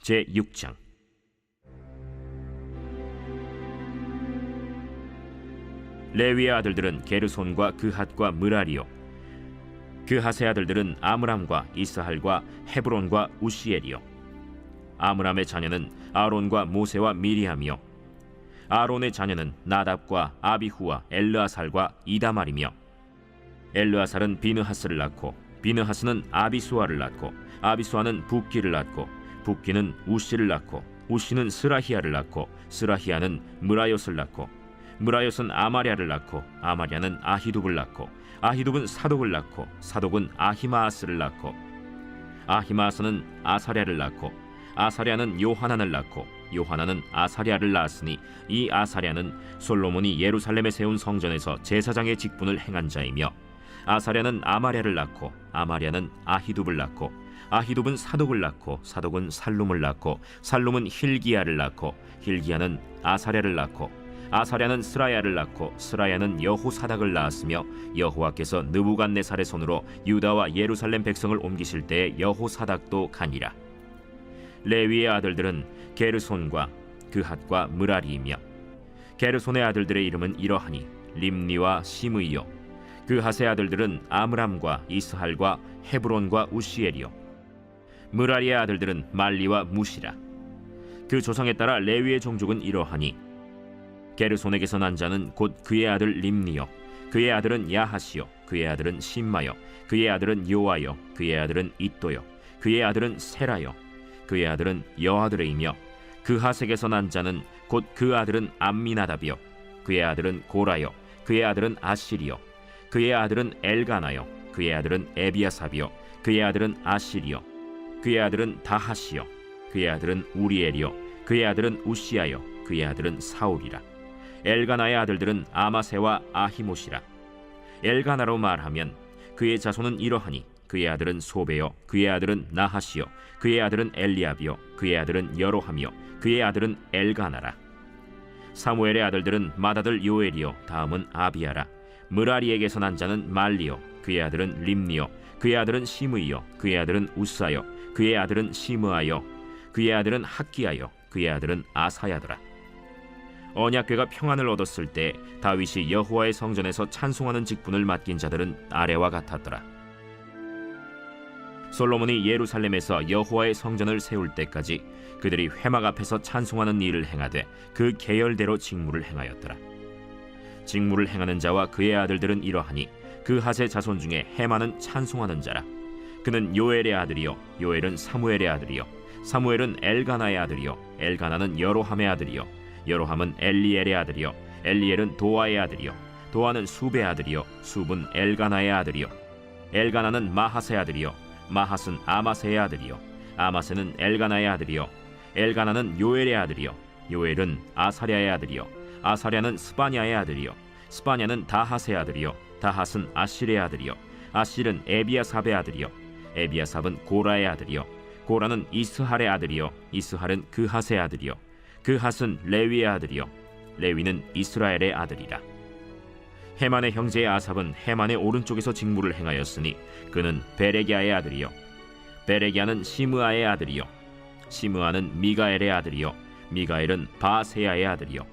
제6장. 레위의 아들들은 게르손과 그핫과 므라리요, 그핫의 아들들은 아므람과 이스할과 헤브론과 우시엘이요. 아므람의 자녀는 아론과 모세와 미리암이요, 아론의 자녀는 나답과 아비후와 엘르아살과 이다말이며, 엘르아살은 비느하스를 낳고 비느하스는 아비수아를 낳고 아비수아는 붓기를 낳고 붓기는 우시를 낳고 우시는 스라히야를 낳고 스라히야는 므라옅을 낳고 므라옅은 아마랴를 낳고 아마랴는 아히둡을 낳고 아히둡은 사독을 낳고 사독은 아히마아스를 낳고 아히마아스는 아사랴를 낳고 아사랴는 요하난을 낳고 요하난은 아사랴를 낳았으니 이 아사랴는 솔로몬이 예루살렘에 세운 성전에서 제사장의 직분을 행한 자이며, 아사랴는 아마랴를 낳고 아마랴는 아히둡을 낳고 아히둡은 사독을 낳고 사독은 살룸을 낳고 살룸은 힐기야를 낳고 힐기야는 아사랴를 낳고 아사랴는 스라야를 낳고 스라야는 여호사닥을 낳았으며, 여호와께서 느부갓네살의 손으로 유다와 예루살렘 백성을 옮기실 때에 여호사닥도 가니라. 레위의 아들들은 게르손과 그핫과 므라리이며, 게르손의 아들들의 이름은 이러하니 림니와 시므이요, 그핫의 아들들은 아므람과 이스할과 헤브론과 우시엘이요, 므라리의 아들들은 말리와 무시라. 그 조상에 따라 레위의 종족은 이러하니 게르손에게서 난 자는 곧 그의 아들 림니요, 그의 아들은 야하시요, 그의 아들은 심마요, 그의 아들은 요아요, 그의 아들은 이또요, 그의 아들은 세라요, 그의 아들은 여아드레이며, 그핫에게서 난 자는 곧 그 아들은 암미나답이요, 그의 아들은 고라요, 그의 아들은 아실이요, 그의 아들은 엘가나요, 그의 아들은 에비아삽이요, 그의 아들은 아실이요, 그의 아들은 다하시요, 그의 아들은 우리엘이요, 그의 아들은 우시아요, 그의 아들은 사울이라. 엘가나의 아들들은 아마세와 아히못이라. 엘가나로 말하면 그의 자손은 이러하니 그의 아들은 소베요, 그의 아들은 나하시요, 그의 아들은 엘리압이요, 그의 아들은 여로함이요, 그의 아들은 엘가나라. 사무엘의 아들들은 맏아들 요엘이요, 다음은 아비야라. 므라리에게서 난 자는 말리요, 그의 아들은 림니요, 그의 아들은 시므이요, 그의 아들은 우사요, 그의 아들은 시므아요, 그의 아들은 학기야요, 그의 아들은 아사야더라. 언약궤가 평안을 얻었을 때 다윗이 여호와의 성전에서 찬송하는 직분을 맡긴 자들은 아래와 같았더라. 솔로몬이 예루살렘에서 여호와의 성전을 세울 때까지 그들이 회막 앞에서 찬송하는 일을 행하되 그 계열대로 직무를 행하였더라. 직무를 행하는 자와 그의 아들들은 이러하니 그핫의 자손 중에 헤만은 찬송하는 자라. 그는 요엘의 아들이요, 요엘은 사무엘의 아들이요, 사무엘은 엘가나의 아들이요, 엘가나는 여로함의 아들이요, 여로함은 엘리엘의 아들이요, 엘리엘은 도아의 아들이요, 도아는 숲의 아들이요, 숲은 엘가나의 아들이요, 엘가나는 마핫의 아들이요, 마핫은 아마세의 아들이요, 아마세는 엘가나의 아들이요, 엘가나는 요엘의 아들이요, 요엘은 아사랴의 아들이요, 아사랴는 스바냐의 아들이요, 스바냐는 다핫의 아들이요, 다핫은 아실의 아들이요, 아실은 에비아삽의 아들이요, 에비아삽은 고라의 아들이요, 고라는 이스할의 아들이요, 이스할은 그핫의 아들이요, 그핫은 레위의 아들이요, 레위는 이스라엘의 아들이라. 헤만의 형제 아삽은 헤만의 오른쪽에서 직무를 행하였으니 그는 베레기야의 아들이요, 베레기야는 시므아의 아들이요, 시므아는 미가엘의 아들이요, 미가엘은 바세야의 아들이요,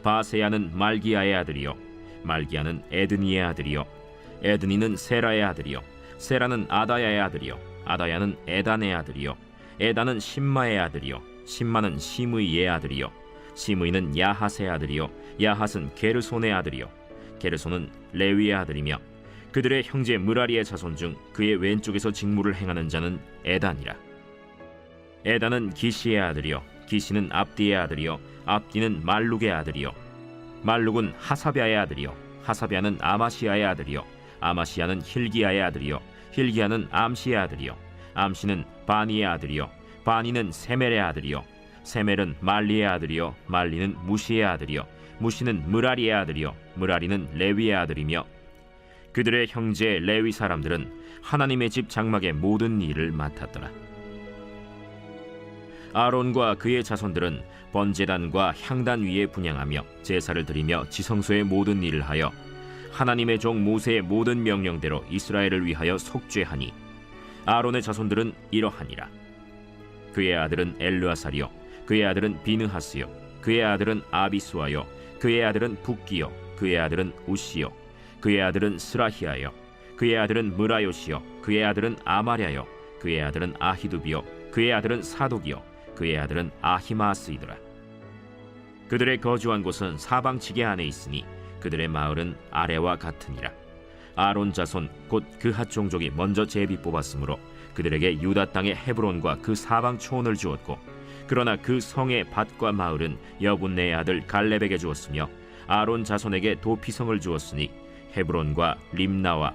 바세야는 말기야의 아들이요, 말기야는 에드니의 아들이요, 에드니는 세라의 아들이요, 세라는 아다야의 아들이요, 아다야는 에단의 아들이요, 에단은 심마의 아들이요, 심마는 시므이의 아들이요, 시므이는 야핫의 아들이요, 야핫은 게르손의 아들이요, 게르손은 레위의 아들이며, 그들의 형제 므라리의 자손 중 그의 왼쪽에서 직무를 행하는 자는 에단이라. 에단은 기시의 아들이요, 기시는 압디의 아들이요, 압디는 말룩의 아들이요, 말룩은 하사비아의 아들이요, 하사비아는 아마시아의 아들이요, 아마시아는 힐기야의 아들이요, 힐기야는 암시의 아들이요, 암시는 바니의 아들이요, 바니는 세멜의 아들이요, 세멜은 말리의 아들이요, 말리는 무시의 아들이요, 무시는 므라리의 아들이요, 므라리는 레위의 아들이며, 그들의 형제 레위 사람들은 하나님의 집 장막의 모든 일을 맡았더라. 아론과 그의 자손들은 번제단과 향단 위에 분향하며 제사를 드리며 지성소의 모든 일을 하여 하나님의 종 모세의 모든 명령대로 이스라엘을 위하여 속죄하니, 아론의 자손들은 이러하니라. 그의 아들은 엘르아살이요 그의 아들은 비느하스요 그의 아들은 아비수아요 그의 아들은 붓기요 그의 아들은 우시요 그의 아들은 스라히아요 그의 아들은 무라요시요 그의 아들은 아마랴요 그의 아들은 아히두비요 그의 아들은 사독이요 그의 아들은 아히마스이더라. 그들의 거주한 곳은 사방지게 안에 있으니 그들의 마을은 아래와 같으니라. 아론 자손 곧 그핫 종족이 먼저 제비 뽑았으므로 그들에게 유다 땅의 헤브론과 그 사방 초원을 주었고, 그러나 그 성의 밭과 마을은 여분네의 아들 갈렙에게 주었으며 아론 자손에게 도피성을 주었으니 헤브론과 림나와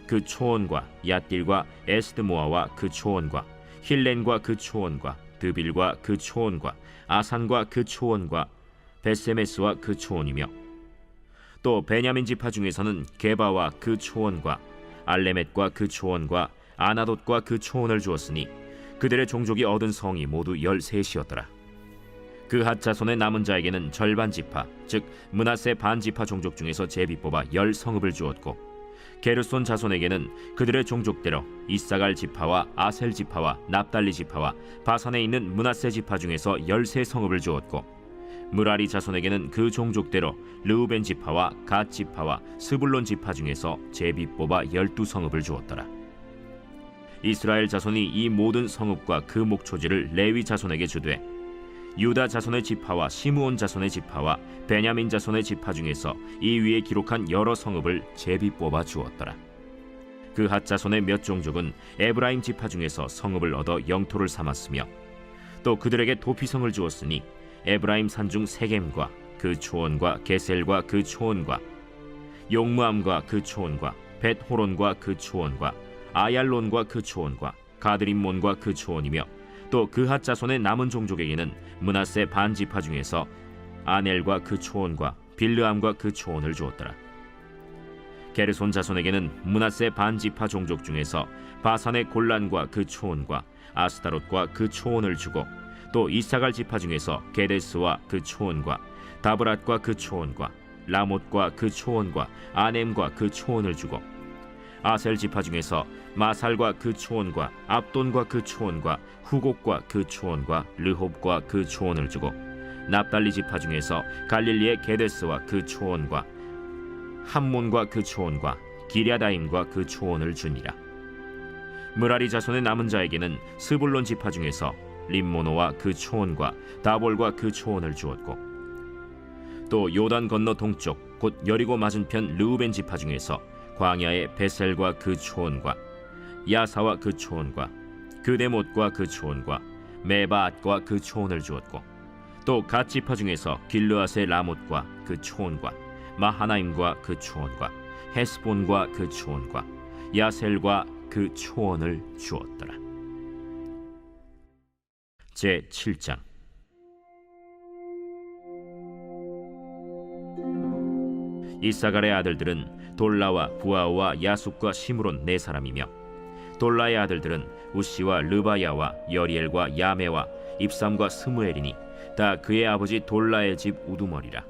그 초원과 얏딜과 에스드모아와 그 초원과 힐렌과 그 초원과 드빌과 그 초원과 아산과 그 초원과 베세메스와 그 초원이며, 또 베냐민 지파 중에서는 게바와 그 초원과 알레멧과 그 초원과 아나돗과 그 초원을 주었으니 그들의 종족이 얻은 성이 모두 13이었더라. 그핫 자손의 남은 자에게는 절반 지파, 즉 므낫세 반 지파 종족 중에서 제비 뽑아 10성읍을 주었고, 게르손 자손에게는 그들의 종족대로 이사갈 지파와 아셀 지파와 납달리 지파와 바산에 있는 므낫세 지파 중에서 13성읍을 주었고, 무라리 자손에게는 그 종족대로 르우벤 지파와 갓 지파와 스불론 지파 중에서 제비 뽑아 12성읍을 주었더라. 이스라엘 자손이 이 모든 성읍과 그 목초지를 레위 자손에게 주되, 유다 자손의 지파와 시므온 자손의 지파와 베냐민 자손의 지파 중에서 이 위에 기록한 여러 성읍을 제비 뽑아 주었더라. 그핫 자손의 몇 종족은 에브라임 지파 중에서 성읍을 얻어 영토를 삼았으며, 또 그들에게 도피성을 주었으니 에브라임 산중 세겜과 그 초원과 게셀과 그 초원과 용무암과 그 초원과 벳호론과 그 초원과 아얄론과 그 초원과 가드림몬과 그 초원이며, 또 그핫 자손의 남은 종족에게는 므낫세 반 지파 중에서 아넬과 그 초원과 빌르암과 그 초원을 주었더라. 게르손 자손에게는 므낫세 반 지파 종족 중에서 바산의 골란과 그 초원과 아스타롯과 그 초원을 주고, 또 이사갈 지파 중에서 게데스와 그 초원과 다브랏과 그 초원과 라못과 그 초원과 아넴과 그 초원을 주고, 아셀 지파 중에서 마살과 그 초원과 압돈과 그 초원과 후곡과 그 초원과 르홉과 그 초원을 주고, 납달리 지파 중에서 갈릴리의 게데스와 그 초원과 함몬과 그 초원과 기랴다임과 그 초원을 주니라. 무라리 자손의 남은 자에게는 스불론 지파 중에서 림모노와 그 초원과 다볼과 그 초원을 주었고, 또 요단 건너 동쪽 곧 여리고 맞은편 르우벤 지파 중에서 광야의 베셀과 그 초원과 야사와 그 초원과 그데못과 그 초원과 메바앗과 그 초원을 주었고, 또 갓 지파 중에서 길르앗의 라못과 그 초원과 마하나임과 그 초원과 헤스본과 그 초원과 야셀과 그 초원을 주었더라. 제7장. 이사갈의 아들들은 돌라와 부아와 야숫과 시므론 4사람이며, 돌라의 아들들은 우시와 르바야와 여리엘과 야메와 입삼과 스무엘이니 다 그의 아버지 돌라의 집 우두머리라.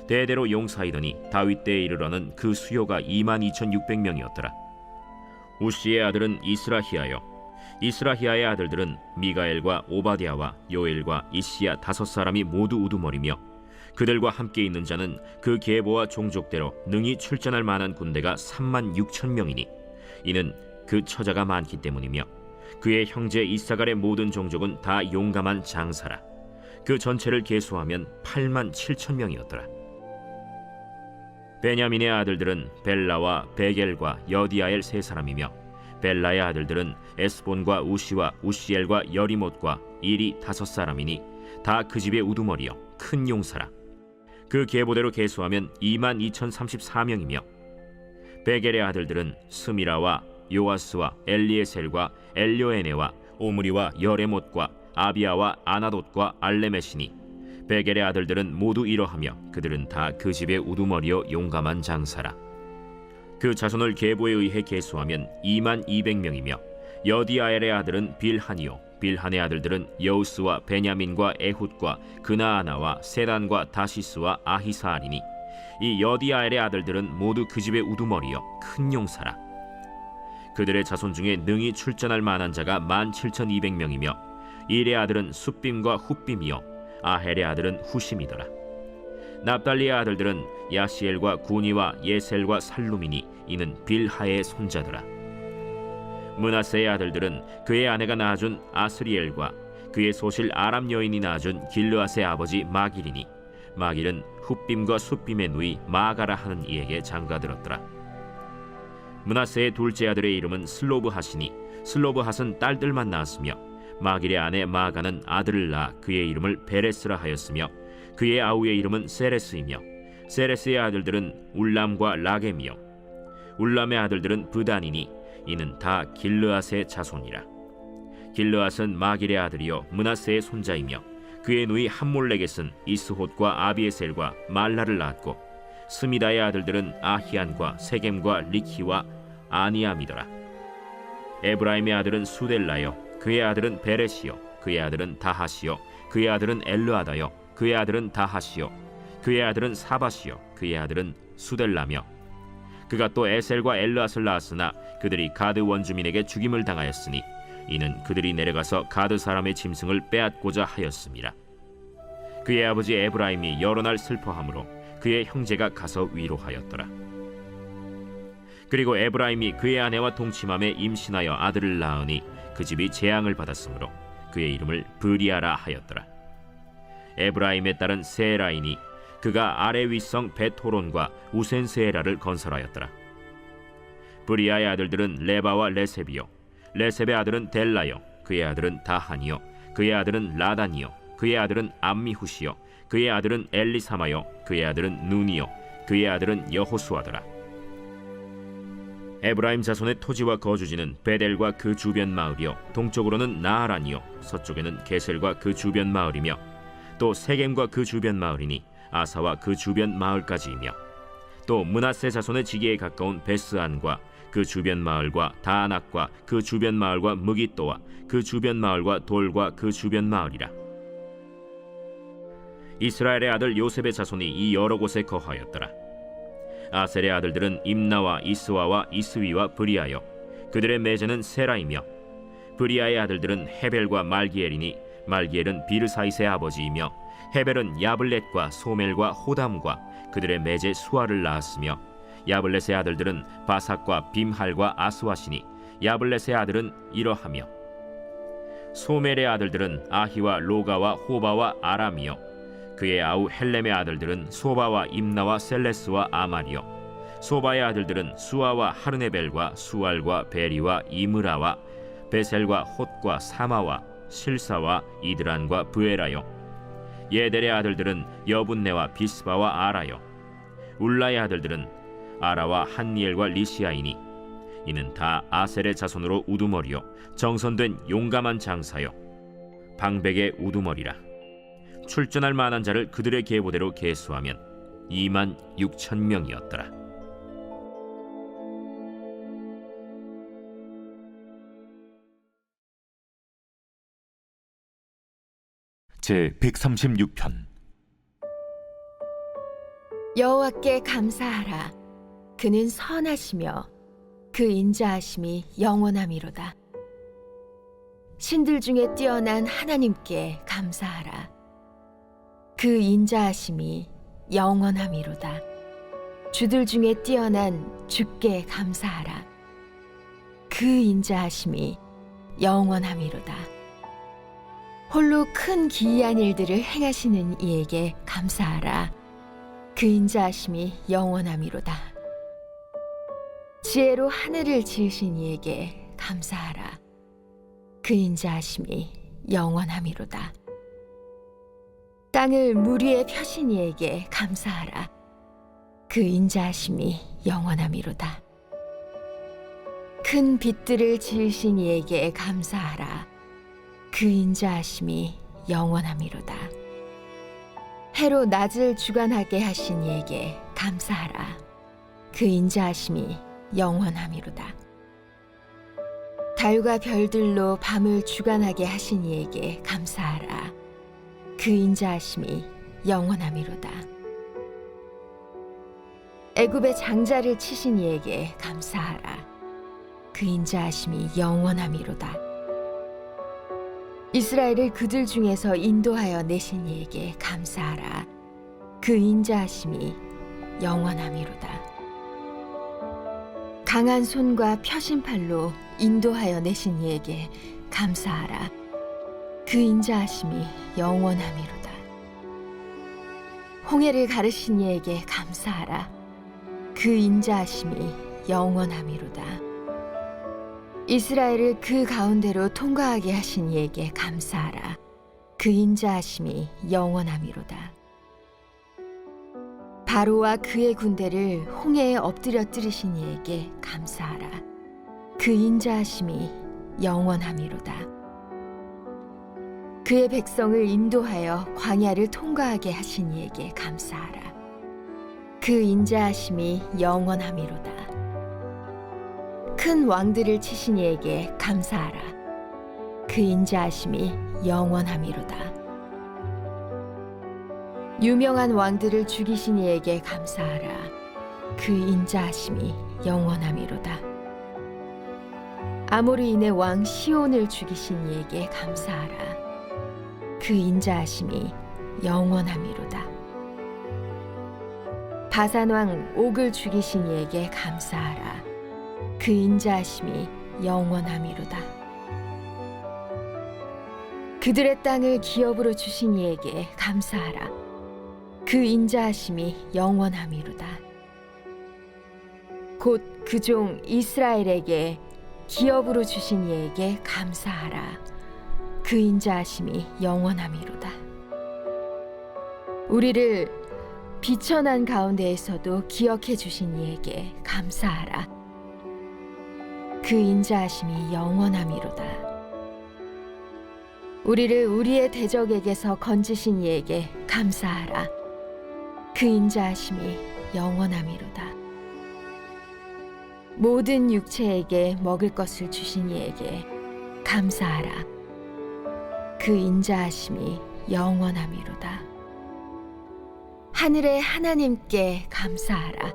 대대로 용사이더니 다윗 때에 이르러는 그 수요가 22,600명이었더라. 우시의 아들은 이스라히야요, 이스라히야의 아들들은 미가엘과 오바댜와 요엘과 이시야 5사람이 모두 우두머리며, 그들과 함께 있는 자는 그 계보와 종족대로 능히 출전할 만한 군대가 36,000명이니 이는 그 처자가 많기 때문이며, 그의 형제 이사갈의 모든 종족은 다 용감한 장사라. 그 전체를 계수하면 87,000명이었더라. 베냐민의 아들들은 벨라와 베겔과 여디아엘 3사람이며, 벨라의 아들들은 에스본과 우시와 우시엘과 여리못과 일이 5사람이니 다 그 집의 우두머리요 큰 용사라. 그 계보대로 계수하면 22,034명이며, 베겔의 아들들은 스미라와 요아스와 엘리에셀과 엘료에네와 오므리와 여레못과 아비아와 아나돗과 알레메시니, 베겔의 아들들은 모두 이러하며 그들은 다 그 집의 우두머리요 용감한 장사라. 그 자손을 계보에 의해 계수하면 22,200명이며, 여디아엘의 아들은 빌하니요, 빌한의 아들들은 여우스와 베냐민과 에훗과 그나아나와 세단과 다시스와 아히사알이니 이 여디아엘의 아들들은 모두 그 집의 우두머리요 큰 용사라. 그들의 자손 중에 능히 출전할 만한 자가 17,200명이며, 일의 아들은 숫빔과 훗빔이요 아헬의 아들은 후심이더라. 납달리의 아들들은 야시엘과 구니와 예셀과 살루미니 이는 빌하의 손자더라. 므낫세의 아들들은 그의 아내가 낳아준 아스리엘과 그의 소실 아람 여인이 낳아준 길르앗의 아버지 마길이니 마길은 훗빔과 숫빔의 누이 마가라 하는 이에게 장가들었더라. 므낫세의 둘째 아들의 이름은 슬로브핫이니 슬로브핫은 딸들만 낳았으며 마길의 아내 마가는 아들을 낳아 그의 이름을 베레스라 하였으며 그의 아우의 이름은 세레스이며 세레스의 아들들은 울람과 라겜이요 울람의 아들들은 브단이니 이는 다 길르앗의 자손이라. 길르앗은 마길의 아들이요 므낫세의 손자이며 그의 누이 함몰렉겟은 이스톳과 아비에셀과 말라를 낳았고 스미다의 아들들은 아히안과 세겜과 리키와 아니암이더라. 에브라임의 아들은 수델라요 그의 아들은 베레시요 그의 아들은 다하시요 그의 아들은 엘르아다요 그의 아들은 다하시요 그의 아들은 사바시요 그의 아들은 수델라며 그가 또 에셀과 엘르앗을 낳았으나 그들이 가드 원주민에게 죽임을 당하였으니 이는 그들이 내려가서 가드 사람의 짐승을 빼앗고자 하였음이라. 그의 아버지 에브라임이 여러 날 슬퍼하므로 그의 형제가 가서 위로하였더라. 그리고 에브라임이 그의 아내와 동침함에 임신하여 아들을 낳으니 그 집이 재앙을 받았으므로 그의 이름을 브리아라 하였더라. 에브라임의 딸은 세라이니 그가 아래 윗성 벳호론과 우센세에라를 건설하였더라. 브리아의 아들들은 레바와 레셉이요 레셉의 아들은 델라요 그의 아들은 다하니요 그의 아들은 라단이요 그의 아들은 암미후시요 그의 아들은 엘리사마요 그의 아들은 눈이요 그의 아들은 여호수아더라. 에브라임 자손의 토지와 거주지는 베델과 그 주변 마을이요 동쪽으로는 나하란이요 서쪽에는 게셀과 그 주변 마을이며 또 세겜과 그 주변 마을이니 아사와 그 주변 마을까지이며 또 므낫세 자손의 지기에 가까운 베스안과 그 주변 마을과 다안악과 그 주변 마을과 무깃도와 그 주변 마을과 돌과 그 주변 마을이라. 이스라엘의 아들 요셉의 자손이 이 여러 곳에 거하였더라. 아셀의 아들들은 임나와 이스와와 이스위와 브리아요 그들의 매제는 세라이며 브리아의 아들들은 헤벨과 말기엘이니 말기엘은 비르사이스의 아버지이며 헤벨은 야블렛과 소멜과 호담과 그들의 매제 수아를 낳았으며 야블렛의 아들들은 바삭과 빔할과 아스와시니 야블렛의 아들은 이러하며 소멜의 아들들은 아히와 로가와 호바와 아람이요 그의 아우 헬렘의 아들들은 소바와 임나와 셀레스와 아말이요 소바의 아들들은 수아와 하르네벨과 수알과 베리와 이므라와 베셀과 톳과 사마와 실사와 이드란과 브에라요 예델의 아들들은 여분네와 비스바와 아라요 울라의 아들들은 아라와 한니엘과 리시아이니 이는 다 아셀의 자손으로 우두머리요 정선된 용감한 장사요 방백의 우두머리라. 출전할 만한 자를 그들의 계보대로 계수하면 26,000명이었더라. 제 136편. 여호와께 감사하라. 그는 선하시며 그 인자하심이 영원함이로다. 신들 중에 뛰어난 하나님께 감사하라. 그 인자하심이 영원함이로다. 주들 중에 뛰어난 주께 감사하라. 그 인자하심이 영원함이로다. 홀로 큰 기이한 일들을 행하시는 이에게 감사하라. 그 인자하심이 영원함이로다. 지혜로 하늘을 지으신 이에게 감사하라. 그 인자하심이 영원함이로다. 땅을 물 위에 펴신 이에게 감사하라. 그 인자하심이 영원함이로다. 큰 빛들을 지으신 이에게 감사하라. 그 인자하심이 영원함이로다. 해로 낮을 주관하게 하신 이에게 감사하라. 그 인자하심이 영원함이로다. 달과 별들로 밤을 주관하게 하신 이에게 감사하라. 그 인자하심이 영원함이로다. 애굽의 장자를 치신 이에게 감사하라. 그 인자하심이 영원함이로다. 이스라엘을 그들 중에서 인도하여 내신 이에게 감사하라. 그 인자하심이 영원함이로다. 강한 손과 펴신 팔로 인도하여 내신 이에게 감사하라. 그 인자하심이 영원함이로다. 홍해를 가르신 이에게 감사하라. 그 인자하심이 영원함이로다. 이스라엘을 그 가운데로 통과하게 하신 이에게 감사하라. 그 인자하심이 영원함이로다. 바로와 그의 군대를 홍해에 엎드려뜨리신 이에게 감사하라. 그 인자하심이 영원함이로다. 그의 백성을 인도하여 광야를 통과하게 하신 이에게 감사하라. 그 인자하심이 영원함이로다. 큰 왕들을 치신 이에게 감사하라. 그 인자하심이 영원함이로다. 유명한 왕들을 죽이신 이에게 감사하라. 그 인자하심이 영원함이로다. 아모리인의 왕 시온을 죽이신 이에게 감사하라. 그 인자하심이 영원함이로다. 바산 왕 옥을 죽이신 이에게 감사하라. 그 인자하심이 영원함이로다. 그들의 땅을 기업으로 주신 이에게 감사하라. 그 인자하심이 영원함이로다. 곧 그 종 이스라엘에게 기업으로 주신 이에게 감사하라. 그 인자하심이 영원함이로다. 우리를 비천한 가운데에서도 기억해 주신 이에게 감사하라. 그 인자하심이 영원함이로다. 우리를 우리의 대적에게서 건지신 이에게 감사하라. 그 인자하심이 영원함이로다. 모든 육체에게 먹을 것을 주신 이에게 감사하라. 그 인자하심이 영원함이로다. 하늘의 하나님께 감사하라.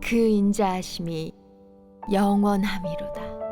그 인자하심이 영원함이로다.